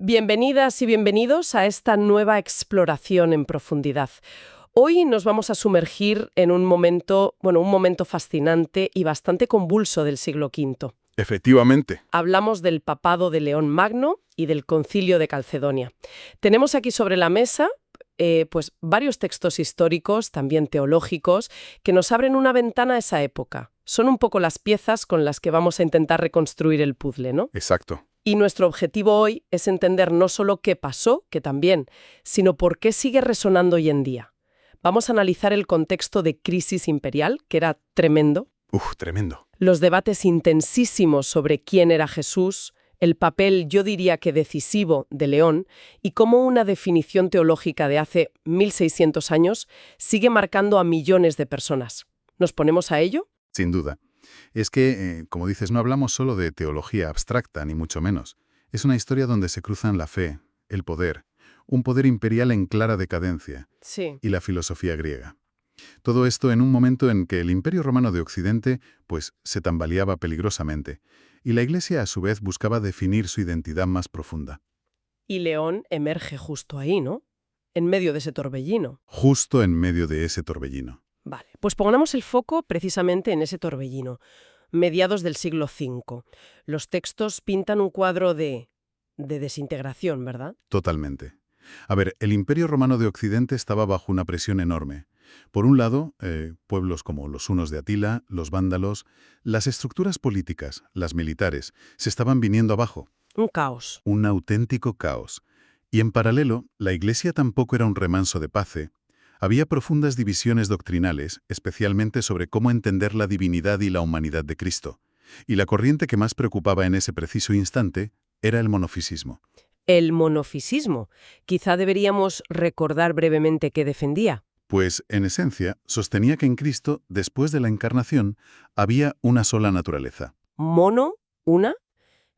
Bienvenidas y bienvenidos a esta nueva exploración en profundidad. Hoy nos vamos a sumergir en un momento fascinante y bastante convulso del siglo V. Efectivamente. Hablamos del papado de León Magno y del Concilio de Calcedonia. Tenemos aquí sobre la mesa varios textos históricos, también teológicos, que nos abren una ventana a esa época. Son un poco las piezas con las que vamos a intentar reconstruir el puzzle, ¿no? Exacto. Y nuestro objetivo hoy es entender no solo qué pasó, que también, sino por qué sigue resonando hoy en día. Vamos a analizar el contexto de crisis imperial, que era tremendo. Tremendo. Los debates intensísimos sobre quién era Jesús, el papel, yo diría que decisivo, de León, y cómo una definición teológica de hace 1600 años sigue marcando a millones de personas. ¿Nos ponemos a ello? Sin duda. Es que, como dices, no hablamos solo de teología abstracta, ni mucho menos. Es una historia donde se cruzan la fe, el poder, un poder imperial en clara decadencia, Sí. y la filosofía griega. Todo esto en un momento en que el Imperio Romano de Occidente, se tambaleaba peligrosamente, y la Iglesia a su vez buscaba definir su identidad más profunda. Y León emerge justo ahí, ¿no? En medio de ese torbellino. Justo en medio de ese torbellino. Vale, pues pongamos el foco precisamente en ese torbellino, mediados del siglo V. Los textos pintan un cuadro de desintegración, ¿verdad? Totalmente. A ver, el Imperio Romano de Occidente estaba bajo una presión enorme. Por un lado, pueblos como los hunos de Atila, los vándalos, las estructuras políticas, las militares, se estaban viniendo abajo. Un caos. Un auténtico caos. Y en paralelo, la Iglesia tampoco era un remanso de paz. Había profundas divisiones doctrinales, especialmente sobre cómo entender la divinidad y la humanidad de Cristo. Y la corriente que más preocupaba en ese preciso instante era el monofisismo. El monofisismo. Quizá deberíamos recordar brevemente qué defendía. Pues, en esencia, sostenía que en Cristo, después de la encarnación, había una sola naturaleza. Mono, una,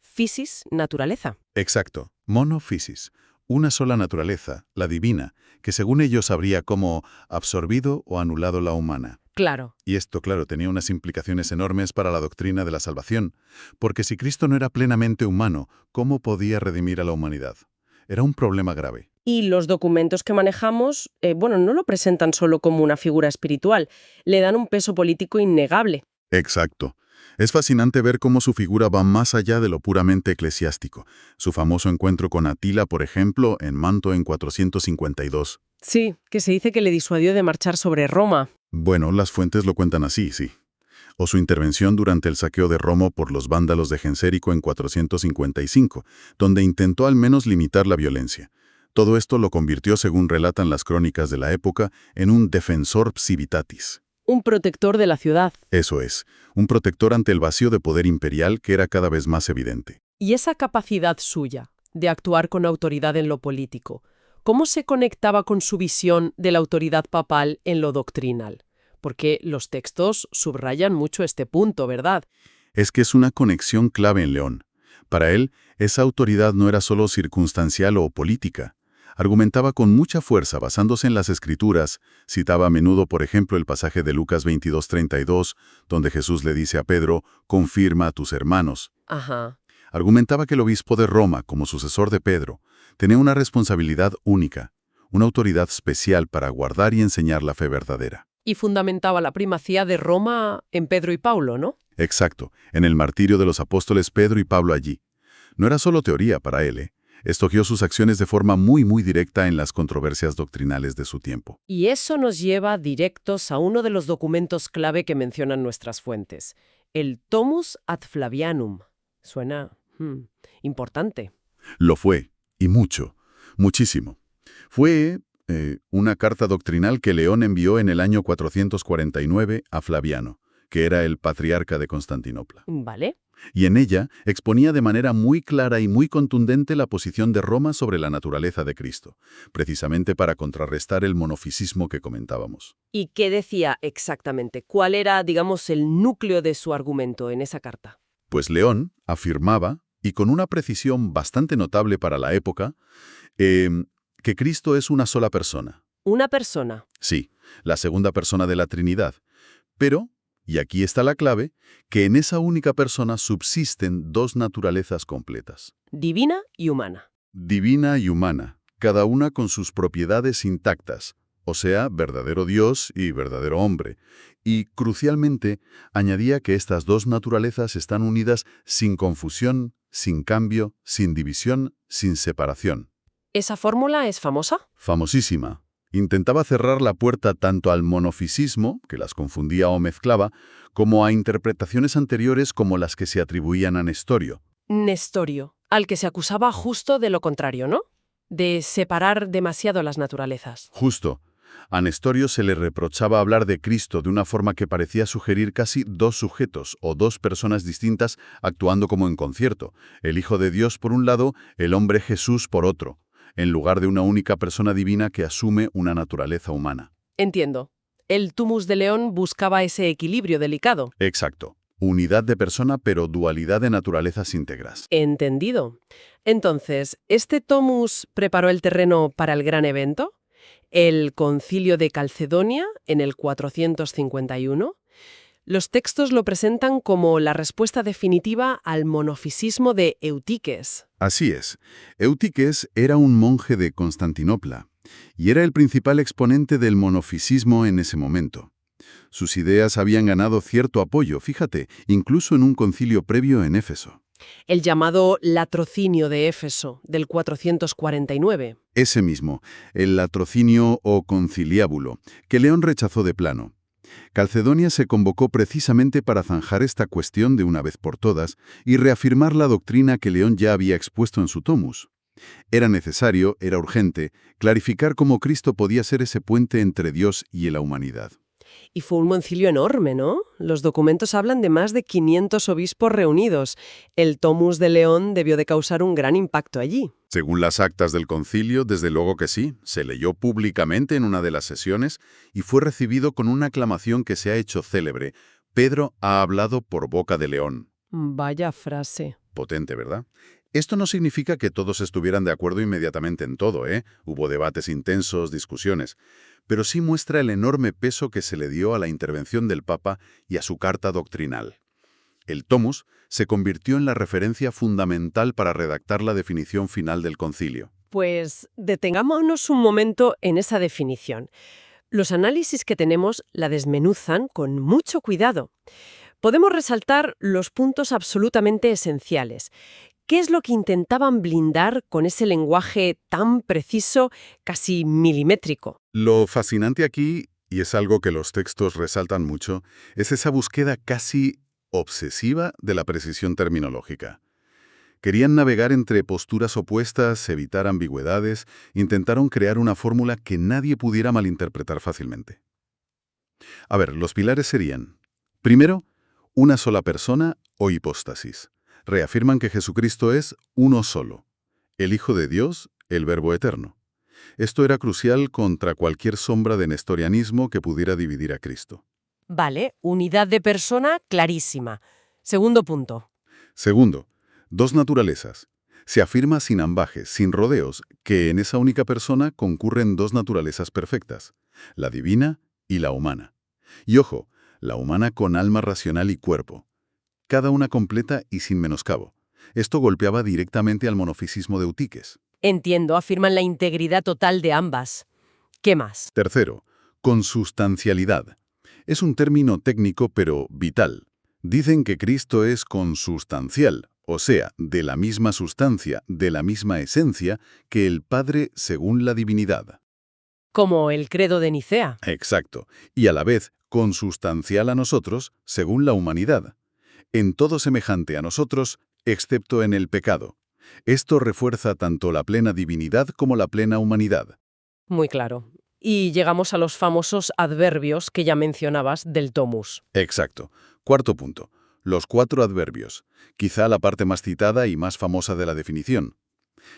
physis, naturaleza. Exacto, monophysis. Una sola naturaleza, la divina, que según ellos habría como absorbido o anulado la humana. Claro. Y esto, claro, tenía unas implicaciones enormes para la doctrina de la salvación, porque si Cristo no era plenamente humano, ¿cómo podía redimir a la humanidad? Era un problema grave. Y los documentos que manejamos, no lo presentan solo como una figura espiritual, le dan un peso político innegable. Exacto. Es fascinante ver cómo su figura va más allá de lo puramente eclesiástico. Su famoso encuentro con Atila, por ejemplo, en Manto en 452. Sí, que se dice que le disuadió de marchar sobre Roma. Bueno, las fuentes lo cuentan así, sí. O su intervención durante el saqueo de Roma por los vándalos de Gensérico en 455, donde intentó al menos limitar la violencia. Todo esto lo convirtió, según relatan las crónicas de la época, en un defensor civitatis. Un protector de la ciudad. Eso es, un protector ante el vacío de poder imperial que era cada vez más evidente. Y esa capacidad suya de actuar con autoridad en lo político, ¿cómo se conectaba con su visión de la autoridad papal en lo doctrinal? Porque los textos subrayan mucho este punto, ¿verdad? Es que es una conexión clave en León. Para él, esa autoridad no era solo circunstancial o política. Argumentaba con mucha fuerza basándose en las Escrituras, citaba a menudo, por ejemplo, el pasaje de Lucas 22:32, donde Jesús le dice a Pedro, confirma a tus hermanos. Ajá. Argumentaba que el obispo de Roma, como sucesor de Pedro, tenía una responsabilidad única, una autoridad especial para guardar y enseñar la fe verdadera. Y fundamentaba la primacía de Roma en Pedro y Pablo, ¿no? Exacto, en el martirio de los apóstoles Pedro y Pablo allí. No era solo teoría para él, Escogió sus acciones de forma muy directa en las controversias doctrinales de su tiempo. Y eso nos lleva directos a uno de los documentos clave que mencionan nuestras fuentes, el Tomus ad Flavianum. Suena importante. Lo fue, y mucho, muchísimo. Fue una carta doctrinal que León envió en el año 449 a Flaviano, que era el patriarca de Constantinopla. ¿Vale? Y en ella exponía de manera muy clara y muy contundente la posición de Roma sobre la naturaleza de Cristo, precisamente para contrarrestar el monofisismo que comentábamos. ¿Y qué decía exactamente? ¿Cuál era, digamos, el núcleo de su argumento en esa carta? Pues León afirmaba, y con una precisión bastante notable para la época, que Cristo es una sola persona. ¿Una persona? Sí, la segunda persona de la Trinidad. Pero, y aquí está la clave, que en esa única persona subsisten dos naturalezas completas. Divina y humana. divina y humana, cada una con sus propiedades intactas, o sea, verdadero Dios y verdadero hombre. Y, crucialmente, añadía que estas dos naturalezas están unidas sin confusión, sin cambio, sin división, sin separación. ¿Esa fórmula es famosa? Famosísima. Intentaba cerrar la puerta tanto al monofisismo, que las confundía o mezclaba, como a interpretaciones anteriores como las que se atribuían a Nestorio. Nestorio, al que se acusaba justo de lo contrario, ¿no? De separar demasiado las naturalezas. Justo. A Nestorio se le reprochaba hablar de Cristo de una forma que parecía sugerir casi dos sujetos o dos personas distintas actuando como en concierto, el Hijo de Dios por un lado, el hombre Jesús por otro, en lugar de una única persona divina que asume una naturaleza humana. Entiendo. El Tomus de León buscaba ese equilibrio delicado. Exacto. Unidad de persona pero dualidad de naturalezas íntegras. Entendido. Entonces, ¿este Tomus preparó el terreno para el gran evento? ¿El Concilio de Calcedonia en el 451? Los textos lo presentan como la respuesta definitiva al monofisismo de Eutiques. Así es. Eutiques era un monje de Constantinopla y era el principal exponente del monofisismo en ese momento. Sus ideas habían ganado cierto apoyo, fíjate, incluso en un concilio previo en Éfeso. El llamado Latrocinio de Éfeso, del 449. Ese mismo, el latrocinio o conciliábulo, que León rechazó de plano. Calcedonia se convocó precisamente para zanjar esta cuestión de una vez por todas y reafirmar la doctrina que León ya había expuesto en su Tomus. Era necesario, era urgente, clarificar cómo Cristo podía ser ese puente entre Dios y la humanidad. Y fue un concilio enorme, ¿no? Los documentos hablan de más de 500 obispos reunidos. El Tomus de León debió de causar un gran impacto allí. Según las actas del concilio, desde luego que sí, se leyó públicamente en una de las sesiones y fue recibido con una aclamación que se ha hecho célebre. Pedro ha hablado por boca de León. Vaya frase. Potente, ¿verdad? Esto no significa que todos estuvieran de acuerdo inmediatamente en todo, ¿eh? Hubo debates intensos, discusiones. Pero sí muestra el enorme peso que se le dio a la intervención del Papa y a su carta doctrinal. El Tomus se convirtió en la referencia fundamental para redactar la definición final del concilio. Pues detengámonos un momento en esa definición. Los análisis que tenemos la desmenuzan con mucho cuidado. Podemos resaltar los puntos absolutamente esenciales. ¿Qué es lo que intentaban blindar con ese lenguaje tan preciso, casi milimétrico? Lo fascinante aquí, y es algo que los textos resaltan mucho, es esa búsqueda casi obsesiva de la precisión terminológica. Querían navegar entre posturas opuestas, evitar ambigüedades, intentaron crear una fórmula que nadie pudiera malinterpretar fácilmente. A ver, los pilares serían, primero, una sola persona o hipóstasis. Reafirman que Jesucristo es uno solo, el Hijo de Dios, el Verbo eterno. Esto era crucial contra cualquier sombra de nestorianismo que pudiera dividir a Cristo. Vale, unidad de persona clarísima. Segundo punto. Segundo, dos naturalezas. Se afirma sin ambajes, sin rodeos, que en esa única persona concurren dos naturalezas perfectas, la divina y la humana. Y ojo, la humana con alma racional y cuerpo. Cada una completa y sin menoscabo. Esto golpeaba directamente al monofisismo de Eutiques. Entiendo, afirman la integridad total de ambas. ¿Qué más? Tercero, consustancialidad. Es un término técnico pero vital. Dicen que Cristo es consustancial, o sea, de la misma sustancia, de la misma esencia que el Padre según la divinidad. Como el credo de Nicea. Exacto, y a la vez consustancial a nosotros según la humanidad. En todo semejante a nosotros, excepto en el pecado. Esto refuerza tanto la plena divinidad como la plena humanidad. Muy claro. Y llegamos a los famosos adverbios que ya mencionabas del Tomus. Exacto. Cuarto punto. Los 4 adverbios. Quizá la parte más citada y más famosa de la definición.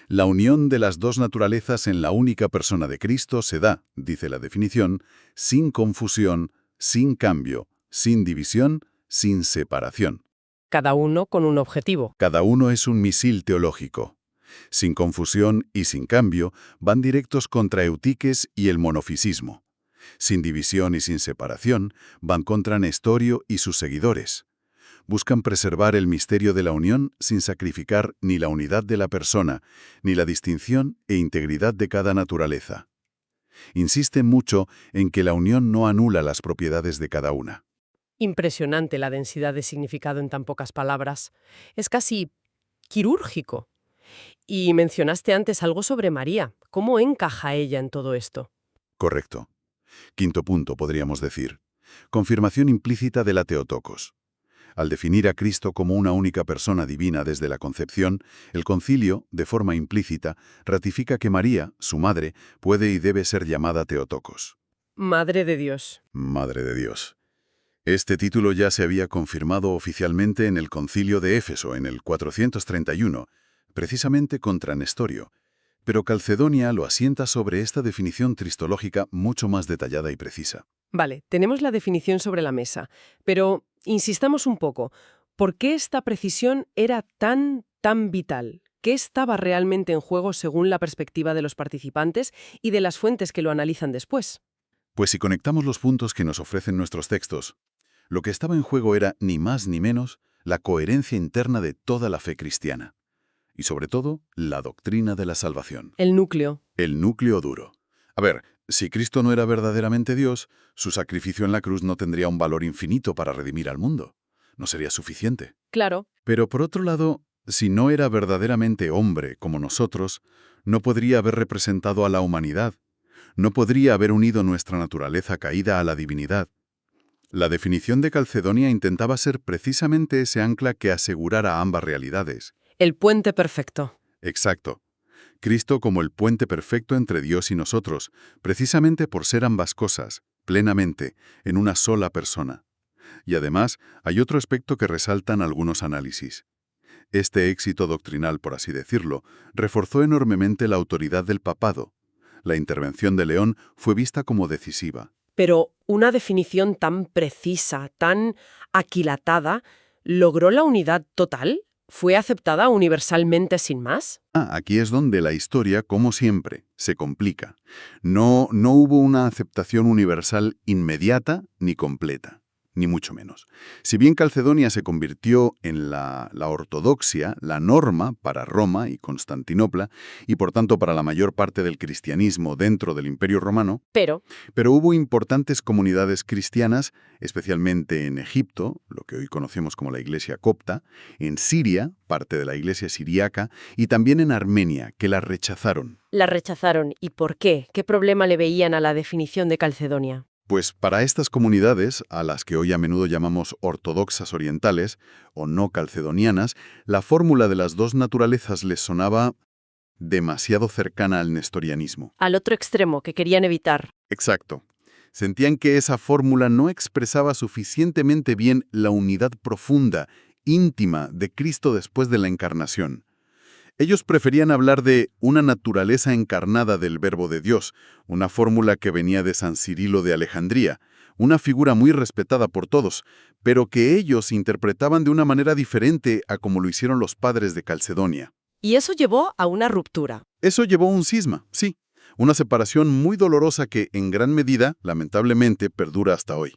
La unión de las dos naturalezas en la única persona de Cristo se da, dice la definición, sin confusión, sin cambio, sin división, sin separación. Cada uno con un objetivo. Cada uno es un misil teológico. Sin confusión y sin cambio, van directos contra Eutiques y el monofisismo. Sin división y sin separación, van contra Nestorio y sus seguidores. Buscan preservar el misterio de la unión sin sacrificar ni la unidad de la persona, ni la distinción e integridad de cada naturaleza. Insisten mucho en que la unión no anula las propiedades de cada una. Impresionante la densidad de significado en tan pocas palabras. Es casi quirúrgico. Y mencionaste antes algo sobre María. ¿Cómo encaja ella en todo esto? Correcto. Quinto punto, podríamos decir. Confirmación implícita de la Theotokos. Al definir a Cristo como una única persona divina desde la concepción, el concilio, de forma implícita, ratifica que María, su madre, puede y debe ser llamada Theotokos. Madre de Dios. Madre de Dios. Este título ya se había confirmado oficialmente en el concilio de Éfeso en el 431, precisamente contra Nestorio, pero Calcedonia lo asienta sobre esta definición tristológica mucho más detallada y precisa. Vale, tenemos la definición sobre la mesa, pero insistamos un poco. ¿Por qué esta precisión era tan vital? ¿Qué estaba realmente en juego según la perspectiva de los participantes y de las fuentes que lo analizan después? Pues si conectamos los puntos que nos ofrecen nuestros textos, lo que estaba en juego era, ni más ni menos, la coherencia interna de toda la fe cristiana. Y sobre todo, la doctrina de la salvación. El núcleo. El núcleo duro. A ver, si Cristo no era verdaderamente Dios, su sacrificio en la cruz no tendría un valor infinito para redimir al mundo. No sería suficiente. Claro. Pero por otro lado, si no era verdaderamente hombre como nosotros, no podría haber representado a la humanidad. No podría haber unido nuestra naturaleza caída a la divinidad. La definición de Calcedonia intentaba ser precisamente ese ancla que asegurara ambas realidades. El puente perfecto. Exacto. Cristo como el puente perfecto entre Dios y nosotros, precisamente por ser ambas cosas, plenamente, en una sola persona. Y además, hay otro aspecto que resaltan algunos análisis. Este éxito doctrinal, por así decirlo, reforzó enormemente la autoridad del papado. La intervención de León fue vista como decisiva. Pero una definición tan precisa, tan aquilatada, ¿logró la unidad total? ¿Fue aceptada universalmente sin más? Aquí es donde la historia, como siempre, se complica. No hubo una aceptación universal inmediata ni completa, ni mucho menos. Si bien Calcedonia se convirtió en la ortodoxia, la norma para Roma y Constantinopla, y por tanto para la mayor parte del cristianismo dentro del Imperio Romano, pero hubo importantes comunidades cristianas, especialmente en Egipto, lo que hoy conocemos como la Iglesia copta, en Siria, parte de la Iglesia siríaca, y también en Armenia, que la rechazaron. La rechazaron. ¿Y por qué? ¿Qué problema le veían a la definición de Calcedonia? Pues para estas comunidades, a las que hoy a menudo llamamos ortodoxas orientales o no calcedonianas, la fórmula de las dos naturalezas les sonaba demasiado cercana al nestorianismo. Al otro extremo, que querían evitar. Exacto. Sentían que esa fórmula no expresaba suficientemente bien la unidad profunda, íntima, de Cristo después de la encarnación. Ellos preferían hablar de una naturaleza encarnada del Verbo de Dios, una fórmula que venía de San Cirilo de Alejandría, una figura muy respetada por todos, pero que ellos interpretaban de una manera diferente a como lo hicieron los padres de Calcedonia. Y eso llevó a una ruptura. Eso llevó a un cisma, sí, una separación muy dolorosa que, en gran medida, lamentablemente, perdura hasta hoy.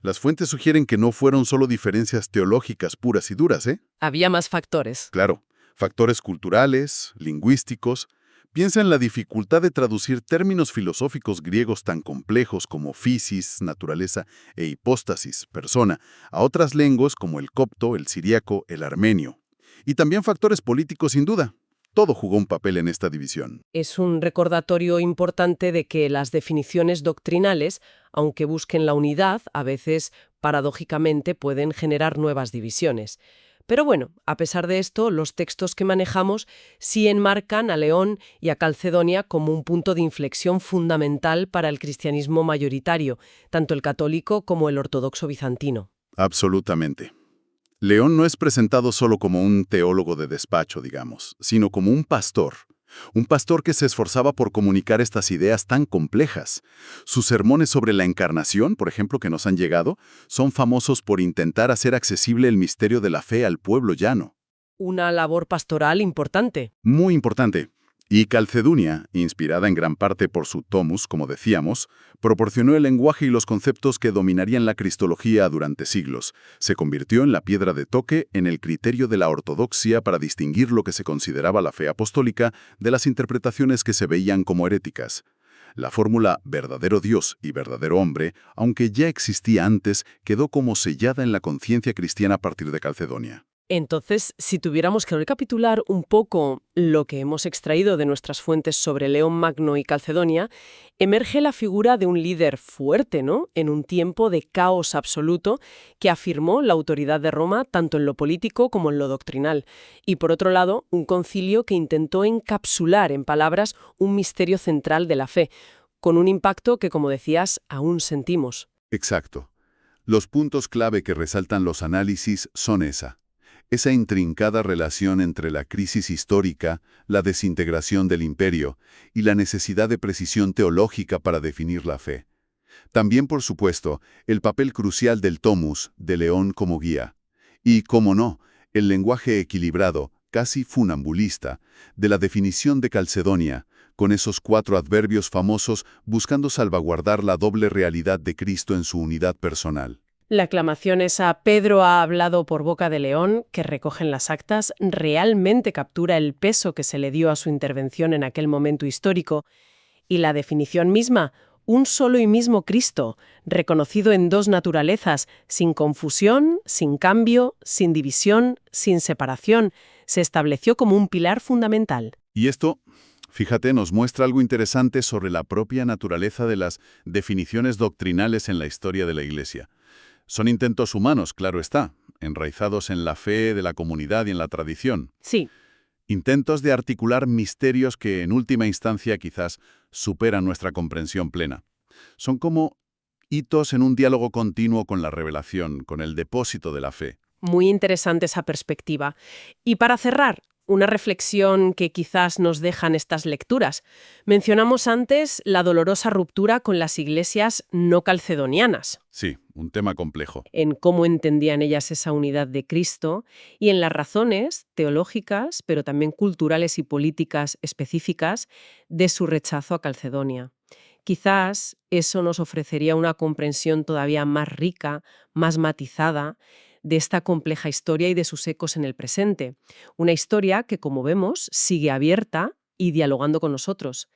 Las fuentes sugieren que no fueron solo diferencias teológicas puras y duras, ¿eh? Había más factores. Claro. Factores culturales, lingüísticos. Piensa en la dificultad de traducir términos filosóficos griegos tan complejos como physis, naturaleza, e hipóstasis, persona, a otras lenguas como el copto, el siríaco, el armenio. Y también factores políticos sin duda. Todo jugó un papel en esta división. Es un recordatorio importante de que las definiciones doctrinales, aunque busquen la unidad, a veces, paradójicamente, pueden generar nuevas divisiones. Pero bueno, a pesar de esto, los textos que manejamos sí enmarcan a León y a Calcedonia como un punto de inflexión fundamental para el cristianismo mayoritario, tanto el católico como el ortodoxo bizantino. Absolutamente. León no es presentado solo como un teólogo de despacho, digamos, sino como un pastor que se esforzaba por comunicar estas ideas tan complejas. Sus sermones sobre la encarnación, por ejemplo, que nos han llegado, son famosos por intentar hacer accesible el misterio de la fe al pueblo llano. Una labor pastoral importante. Muy importante. Y Calcedonia, inspirada en gran parte por su Tomus, como decíamos, proporcionó el lenguaje y los conceptos que dominarían la cristología durante siglos. Se convirtió en la piedra de toque en el criterio de la ortodoxia para distinguir lo que se consideraba la fe apostólica de las interpretaciones que se veían como heréticas. La fórmula verdadero Dios y verdadero hombre, aunque ya existía antes, quedó como sellada en la conciencia cristiana a partir de Calcedonia. Entonces, si tuviéramos que recapitular un poco lo que hemos extraído de nuestras fuentes sobre León Magno y Calcedonia, emerge la figura de un líder fuerte, ¿no?, en un tiempo de caos absoluto que afirmó la autoridad de Roma tanto en lo político como en lo doctrinal. Y por otro lado, un concilio que intentó encapsular en palabras un misterio central de la fe, con un impacto que, como decías, aún sentimos. Exacto. Los puntos clave que resaltan los análisis son esa intrincada relación entre la crisis histórica, la desintegración del imperio y la necesidad de precisión teológica para definir la fe. También, por supuesto, el papel crucial del Tomus, de León como guía. Y, cómo no, el lenguaje equilibrado, casi funambulista, de la definición de Calcedonia, con esos 4 adverbios famosos buscando salvaguardar la doble realidad de Cristo en su unidad personal. La aclamación esa Pedro ha hablado por boca de León, que recogen las actas, realmente captura el peso que se le dio a su intervención en aquel momento histórico, y la definición misma, un solo y mismo Cristo, reconocido en 2 naturalezas, sin confusión, sin cambio, sin división, sin separación, se estableció como un pilar fundamental. Y esto, fíjate, nos muestra algo interesante sobre la propia naturaleza de las definiciones doctrinales en la historia de la Iglesia. Son intentos humanos, claro está, enraizados en la fe de la comunidad y en la tradición. Sí. Intentos de articular misterios que, en última instancia, quizás superan nuestra comprensión plena. Son como hitos en un diálogo continuo con la revelación, con el depósito de la fe. Muy interesante esa perspectiva. Y para cerrar, una reflexión que quizás nos dejan estas lecturas. Mencionamos antes la dolorosa ruptura con las iglesias no calcedonianas, Sí, un tema complejo. en cómo entendían ellas esa unidad de Cristo y en las razones teológicas, pero también culturales y políticas específicas de su rechazo a Calcedonia. Quizás eso nos ofrecería una comprensión todavía más rica, más matizada, de esta compleja historia y de sus ecos en el presente. Una historia que, como vemos, sigue abierta y dialogando con nosotros.